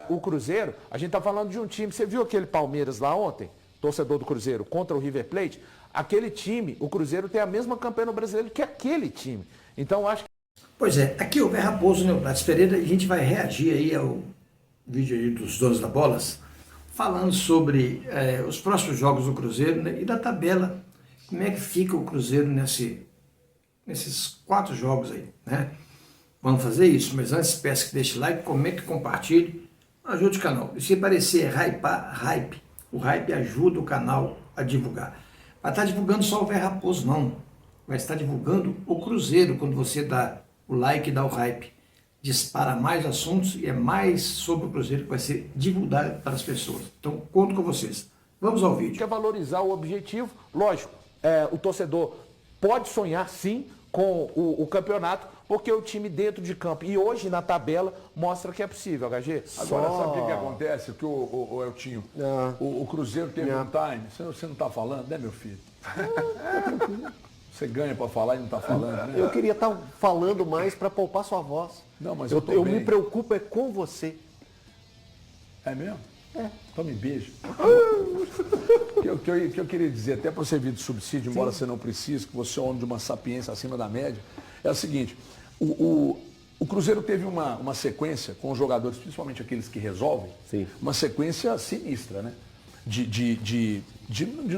O Cruzeiro, a gente está falando de um time, você viu aquele Palmeiras lá ontem, torcedor do Cruzeiro, contra o River Plate? Aquele time, o Cruzeiro tem a mesma campanha no Brasileiro que aquele time. Então, eu acho que... Pois é, aqui o Raposo, né, o Prates Pereira, a gente vai reagir aí ao vídeo aí dos donos da bolas, falando sobre os próximos jogos do Cruzeiro, né, e da tabela, como é que fica o Cruzeiro nesses 4 jogos aí, né? Vamos fazer isso, mas antes peço que deixe like, comente, compartilhe, ajude o canal. E se parecer hype, o hype ajuda o canal a divulgar. Vai estar divulgando só o Raposo não, vai estar divulgando o Cruzeiro quando você dá o like e dá o hype. Dispara mais assuntos e é mais sobre o Cruzeiro que vai ser divulgado para as pessoas. Então, conto com vocês. Vamos ao vídeo. Quer valorizar o objetivo, lógico, o torcedor pode sonhar sim com o campeonato, porque o time dentro de campo e hoje na tabela mostra que é possível, HG. Agora, sabe o que acontece? Que o Eltinho, o Cruzeiro teve um time, você não está falando, né, meu filho? Você ganha para falar e não está falando, né? Eu queria estar falando mais para poupar sua voz. Não, mas eu me preocupo com você. É mesmo? É. Então me beija. O que eu queria dizer, até para você vir de subsídio, embora você não precise, que você é homem de uma sapiência acima da média, é o seguinte, o Cruzeiro teve uma sequência com os jogadores, principalmente aqueles que resolvem, sim, uma sequência sinistra, né? De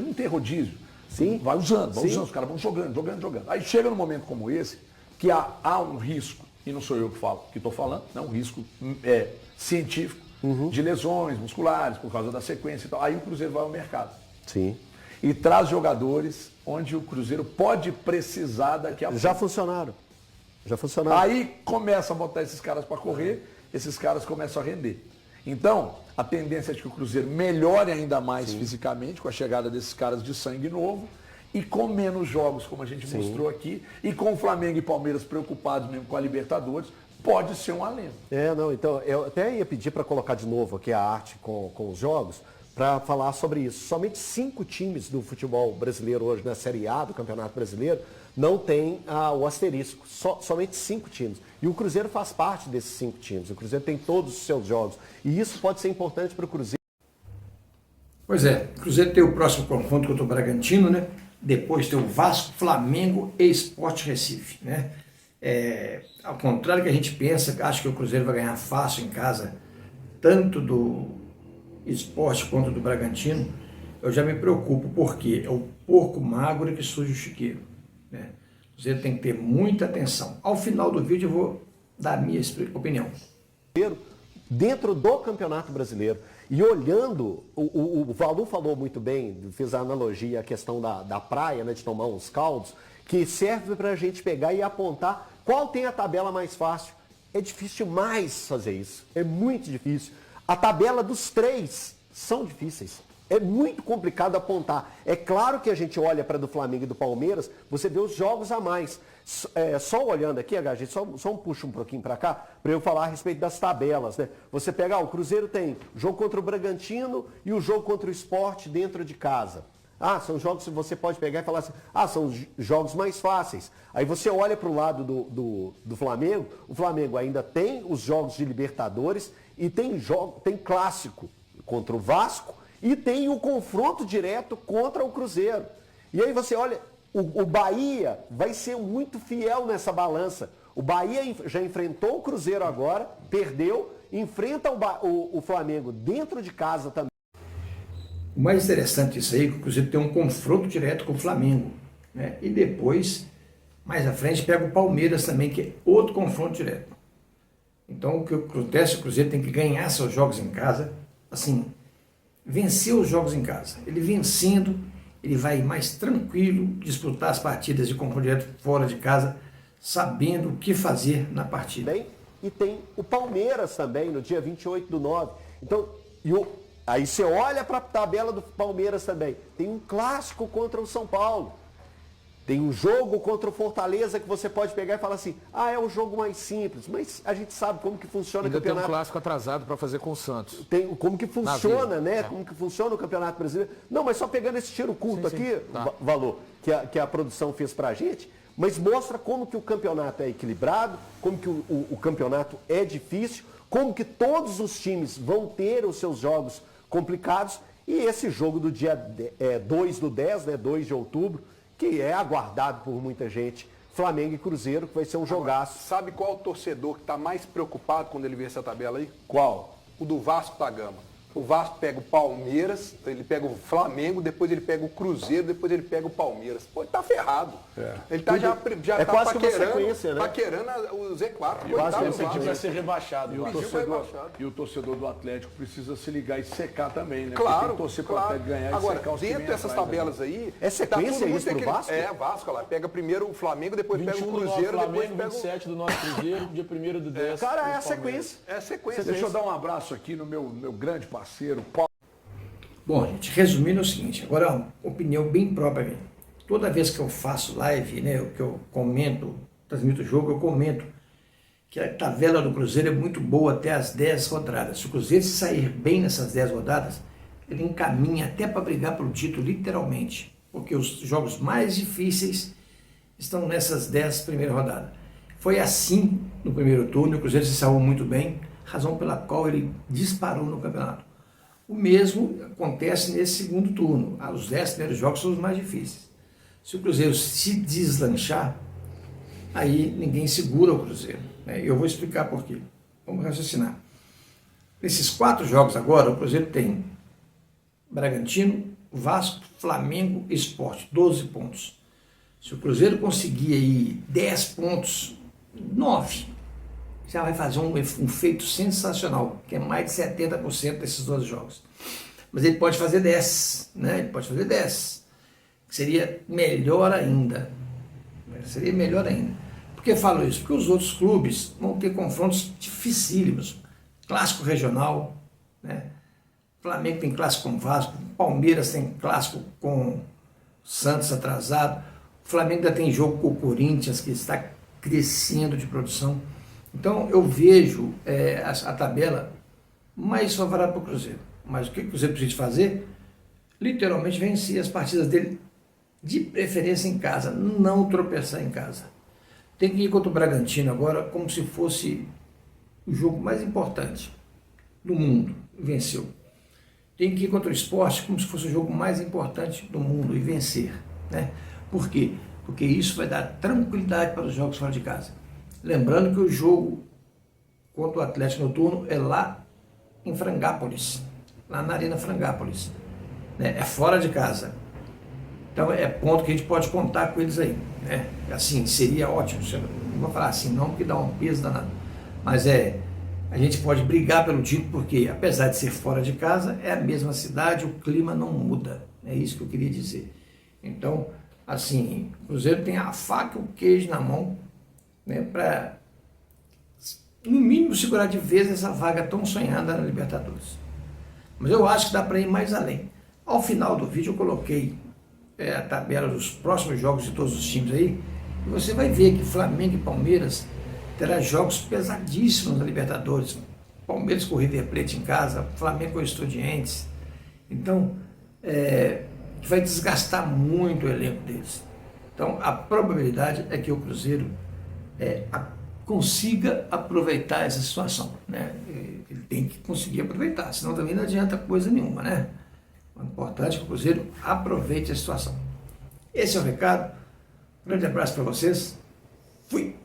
não ter rodízio. Sim. Vai usando, os caras vão jogando. Aí chega num momento como esse, que há um risco, e não sou eu que estou falando, é um risco científico, de lesões musculares, por causa da sequência e tal. Aí o Cruzeiro vai ao mercado. Sim. E traz jogadores onde o Cruzeiro pode precisar daqui a pouco. Já funcionaram. Aí começa a botar esses caras para correr, esses caras começam a render. Então, a tendência é de que o Cruzeiro melhore ainda mais fisicamente com a chegada desses caras de sangue novo e com menos jogos, como a gente mostrou aqui, e com o Flamengo e Palmeiras preocupados mesmo com a Libertadores, pode ser um alento. Então, eu até ia pedir para colocar de novo aqui a arte com os jogos, para falar sobre isso. Somente 5 times do futebol brasileiro hoje na Série A do Campeonato Brasileiro não tem o asterisco. Somente 5 times. E o Cruzeiro faz parte desses 5 times. O Cruzeiro tem todos os seus jogos. E isso pode ser importante para o Cruzeiro. Pois é, o Cruzeiro tem o próximo confronto contra o Bragantino, né? Depois tem o Vasco, Flamengo e Sport Recife, né? Ao contrário que a gente pensa, acho que o Cruzeiro vai ganhar fácil em casa, tanto do Sport quanto do Bragantino. Eu já me preocupo, porque é o porco magro que surge o chiqueiro, né? O Cruzeiro tem que ter muita atenção. Ao final do vídeo eu vou dar a minha opinião. Dentro do Campeonato Brasileiro. E olhando, o Valu falou muito bem, fez a analogia, a questão da praia, né, de tomar uns caldos, que serve para a gente pegar e apontar qual tem a tabela mais fácil. É difícil demais fazer isso, é muito difícil. A tabela dos 3 são difíceis, é muito complicado apontar. É claro que a gente olha para do Flamengo e do Palmeiras, você vê os jogos a mais. Só olhando aqui, HG, só puxa um pouquinho para cá, para eu falar a respeito das tabelas, né? Você pega, o Cruzeiro tem o jogo contra o Bragantino e o jogo contra o Sport dentro de casa. São jogos que você pode pegar e falar assim, são jogos mais fáceis. Aí você olha para o lado do Flamengo, o Flamengo ainda tem os jogos de Libertadores e tem clássico contra o Vasco e tem o confronto direto contra o Cruzeiro. E aí você olha, o Bahia vai ser muito fiel nessa balança. O Bahia já enfrentou o Cruzeiro agora, perdeu, enfrenta o Flamengo dentro de casa também. O mais interessante disso aí é que o Cruzeiro tem um confronto direto com o Flamengo, né? E depois, mais à frente, pega o Palmeiras também, que é outro confronto direto. Então, o que acontece, o Cruzeiro tem que ganhar seus jogos em casa, assim, vencer os jogos em casa. Ele vencendo, ele vai mais tranquilo disputar as partidas de confronto direto fora de casa, sabendo o que fazer na partida. E tem o Palmeiras também, no dia 28/9. Então, aí você olha para a tabela do Palmeiras também. Tem um clássico contra o São Paulo. Tem um jogo contra o Fortaleza que você pode pegar e falar assim, é o jogo mais simples, mas a gente sabe como que funciona o campeonato. Tem um clássico atrasado para fazer com o Santos. Tem como que funciona, né? Como que funciona o Campeonato Brasileiro. Não, mas só pegando esse tiro curto aqui, Valor, que a produção fez pra gente, mas mostra como que o campeonato é equilibrado, como que o campeonato é difícil. como que todos os times vão ter os seus jogos complicados e esse jogo do dia 2 do 10, né, 2 de outubro, que é aguardado por muita gente, Flamengo e Cruzeiro, que vai ser um jogaço. Sabe qual o torcedor que está mais preocupado quando ele vê essa tabela aí? Qual? O do Vasco da Gama. O Vasco pega o Palmeiras, ele pega o Flamengo, depois ele pega o Cruzeiro, depois ele pega o Palmeiras. Pô, ele tá ferrado. Ele tá já é tá quase que uma sequência, né? paquerando o Z4. Esse time vai ser rebaixado. E o o torcedor do Atlético precisa se ligar e secar também, né? Claro, Tem que torcer pro Atlético ganhar Agora, e secar os dentro dessas tabelas aí... É sequência isso pro Vasco? É, Vasco, lá. Pega primeiro o Flamengo, depois pega o 21 do nosso Cruzeiro, depois Flamengo, pega o... 27 do nosso Cruzeiro, dia 1º do 10. Cara, é a sequência. É sequência. Deixa eu dar um abraço aqui no meu grande parceiro, Paulo. Bom, gente, resumindo é o seguinte, agora uma opinião bem própria minha. Toda vez que eu faço live, né, que eu comento, transmito o jogo, eu comento que a tabela do Cruzeiro é muito boa até as 10 rodadas. Se o Cruzeiro se sair bem nessas 10 rodadas, ele encaminha até para brigar pelo título, literalmente. Porque os jogos mais difíceis estão nessas 10 primeiras rodadas. Foi assim no primeiro turno, o Cruzeiro se saiu muito bem, razão pela qual ele disparou no campeonato. O mesmo acontece nesse segundo turno. Os 10 primeiros jogos são os mais difíceis. Se o Cruzeiro se deslanchar, aí ninguém segura o Cruzeiro. Eu vou explicar por quê. Vamos raciocinar. Nesses 4 jogos agora, o Cruzeiro tem Bragantino, Vasco, Flamengo e Sport, 12 pontos. Se o Cruzeiro conseguir aí 10 pontos, 9, já vai fazer um feito sensacional, que é mais de 70% desses 12 jogos. Mas ele pode fazer 10, né? Ele pode fazer 10, que seria melhor ainda. Seria melhor ainda. Por que eu falo isso? Porque os outros clubes vão ter confrontos dificílimos. Clássico regional, né? Flamengo tem clássico com o Vasco, Palmeiras tem clássico com Santos atrasado, o Flamengo ainda tem jogo com o Corinthians, que está crescendo de produção. Então eu vejo a tabela mais favorável para o Cruzeiro. Mas o que o Cruzeiro precisa fazer? Literalmente vencer as partidas dele, de preferência em casa, não tropeçar em casa. Tem que ir contra o Bragantino agora como se fosse o jogo mais importante do mundo, e venceu. Tem que ir contra o Sport como se fosse o jogo mais importante do mundo e vencer. Né? Por quê? Porque isso vai dar tranquilidade para os jogos fora de casa. Lembrando que o jogo contra o Atlético Noturno é lá em Frangápolis, lá na Arena Frangápolis. Né? É fora de casa. Então é ponto que a gente pode contar com eles aí. Né? Assim, seria ótimo. Não vou falar assim não, porque dá um peso danado. Mas a gente pode brigar pelo título, porque apesar de ser fora de casa, é a mesma cidade, o clima não muda. É isso que eu queria dizer. Então, assim, o Cruzeiro tem a faca e o queijo na mão, né, para, no mínimo, segurar de vez essa vaga tão sonhada na Libertadores. Mas eu acho que dá para ir mais além. Ao final do vídeo eu coloquei a tabela dos próximos jogos de todos os times aí, e você vai ver que Flamengo e Palmeiras terá jogos pesadíssimos na Libertadores. Palmeiras com o River Plate em casa, Flamengo com o Estudiantes. Então, vai desgastar muito o elenco deles. Então, a probabilidade é que o Cruzeiro consiga aproveitar essa situação, né? Ele tem que conseguir aproveitar, senão também não adianta coisa nenhuma, né? O importante é que o Cruzeiro aproveite a situação. Esse é o recado. Um grande abraço para vocês. Fui!